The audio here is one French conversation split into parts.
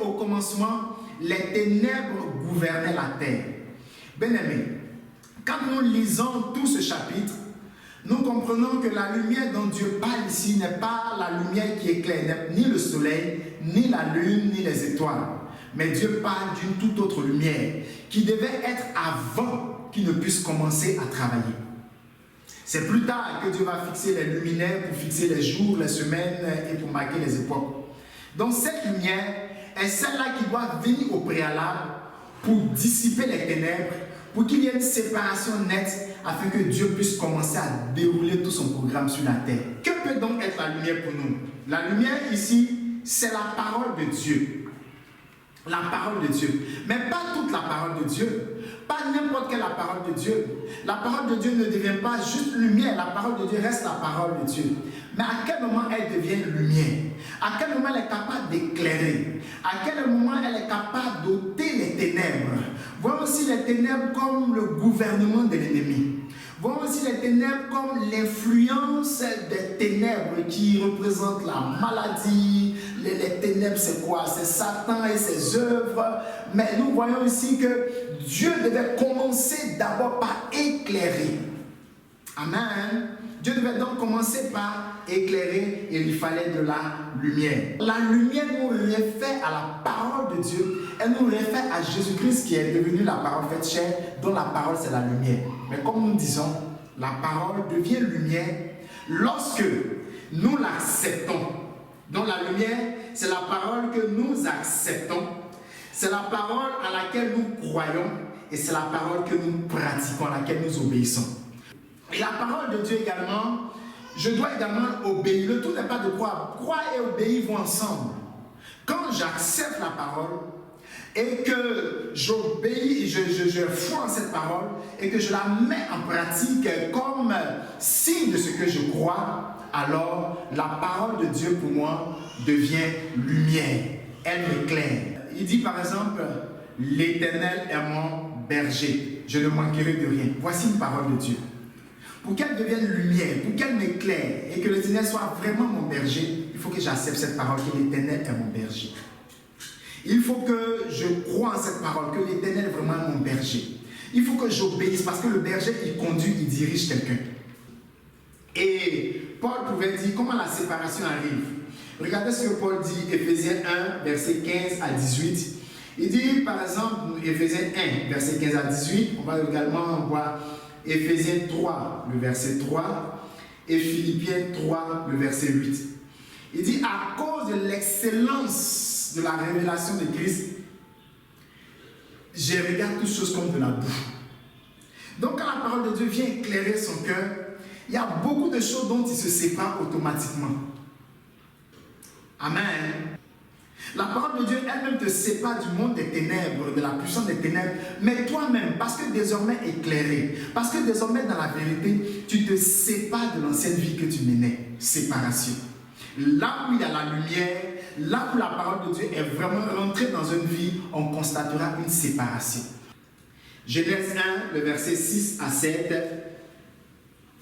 au commencement, les ténèbres gouvernaient la terre. Bien-aimés, quand nous lisons tout ce chapitre, nous comprenons que la lumière dont Dieu parle ici n'est pas la lumière qui éclaire, ni le soleil, ni la lune, ni les étoiles. Mais Dieu parle d'une toute autre lumière qui devait être avant qu'il ne puisse commencer à travailler. C'est plus tard que Dieu va fixer les luminaires pour fixer les jours, les semaines et pour marquer les époques. Donc cette lumière est celle-là qui doit venir au préalable pour dissiper les ténèbres, pour qu'il y ait une séparation nette afin que Dieu puisse commencer à dérouler tout son programme sur la terre. Que peut donc être la lumière pour nous? La lumière ici, c'est la parole de Dieu. La parole de Dieu. Mais pas toute la parole de Dieu. Pas n'importe quelle la parole de Dieu. La parole de Dieu ne devient pas juste lumière. La parole de Dieu reste la parole de Dieu. Mais à quel moment elle devient lumière? À quel moment elle est capable d'éclairer? À quel moment elle est capable d'ôter les ténèbres? Voyons aussi les ténèbres comme le gouvernement de l'ennemi. Voyons aussi les ténèbres comme l'influence des ténèbres qui représentent la maladie. Les ténèbres, c'est quoi? C'est Satan et ses œuvres. Mais nous voyons ici que Dieu devait commencer d'abord par éclairer. Amen. Dieu devait donc commencer par éclairer et il fallait de la lumière. La lumière nous réfère à la parole de Dieu. Elle nous réfère à Jésus-Christ qui est devenu la parole faite chair, dont la parole c'est la lumière. Mais comme nous disons, la parole devient lumière lorsque nous l'acceptons. Donc la lumière, c'est la parole que nous acceptons. C'est la parole à laquelle nous croyons et c'est la parole que nous pratiquons, à laquelle nous obéissons. Et la parole de Dieu également, je dois également obéir. Le tout n'est pas de croire. Croire et obéir vont ensemble. Quand j'accepte la parole et que j'obéis, je foi en cette parole et que je la mets en pratique comme signe de ce que je crois, alors la parole de Dieu pour moi devient lumière. Elle m'éclaire. Il dit par exemple, l'Éternel est mon berger, je ne manquerai de rien. Voici une parole de Dieu. Pour qu'elle devienne lumière, pour qu'elle m'éclaire et que l'Éternel soit vraiment mon berger, il faut que j'accepte cette parole, que l'Éternel est mon berger. Il faut que je croie en cette parole, que l'Éternel est vraiment mon berger. Il faut que j'obéisse parce que le berger, il conduit, il dirige quelqu'un. Et Paul pouvait dire comment la séparation arrive. Regardez ce que Paul dit, Éphésiens 1, verset 15 à 18. Il dit par exemple, Éphésiens 1, verset 15 à 18, on va également voir Éphésiens 3, le verset 3, et Philippiens 3, le verset 8. Il dit, à cause de l'excellence de la révélation de Christ, je regarde toutes choses comme de la boue. Donc quand la parole de Dieu vient éclairer son cœur, il y a beaucoup de choses dont il se sépare automatiquement. Amen. La parole de Dieu elle-même te sépare du monde des ténèbres, de la puissance des ténèbres, mais toi-même, parce que désormais éclairé, parce que désormais dans la vérité, tu te sépares de l'ancienne vie que tu menais. Séparation. Là où il y a la lumière, là où la parole de Dieu est vraiment rentrée dans une vie, on constatera une séparation. Genèse 1, le verset 6 à 7,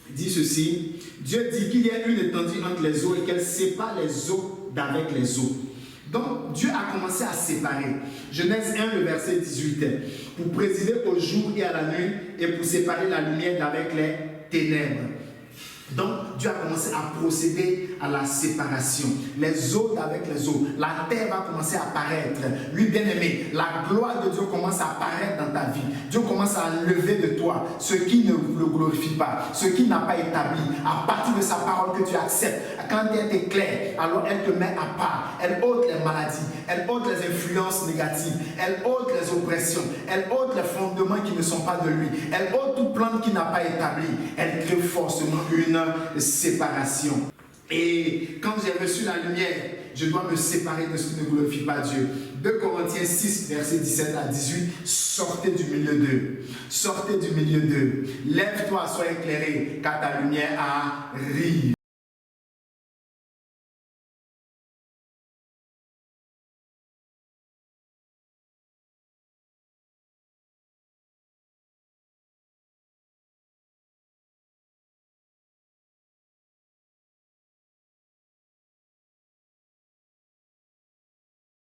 dit ceci, Dieu dit qu'il y a une étendue entre les eaux et qu'elle sépare les eaux d'avec les eaux. Donc, Dieu a commencé à séparer. Genèse 1, le verset 18. Pour présider au jour et à la nuit et pour séparer la lumière d'avec les ténèbres. Donc, Dieu a commencé à procéder à la séparation. Les eaux d'avec les eaux. La terre va commencer à apparaître. Lui, bien-aimé, la gloire de Dieu commence à apparaître dans ta vie. Dieu commence à lever de toi ce qui ne le glorifie pas, ce qui n'a pas établi. À partir de sa parole que tu acceptes, quand elle est claire, alors elle te met à part. Elle ôte les maladies, elle ôte les influences négatives, elle ôte les oppressions, elle ôte les fondements qui ne sont pas de lui, elle ôte toute plante qui n'a pas établi. Elle crée forcément une séparation. Et quand j'ai reçu la lumière, je dois me séparer de ce qui ne glorifie pas Dieu. 2 Corinthiens 6, verset 17 à 18, sortez du milieu d'eux. Sortez du milieu d'eux. Lève-toi, sois éclairé, car ta lumière arrive.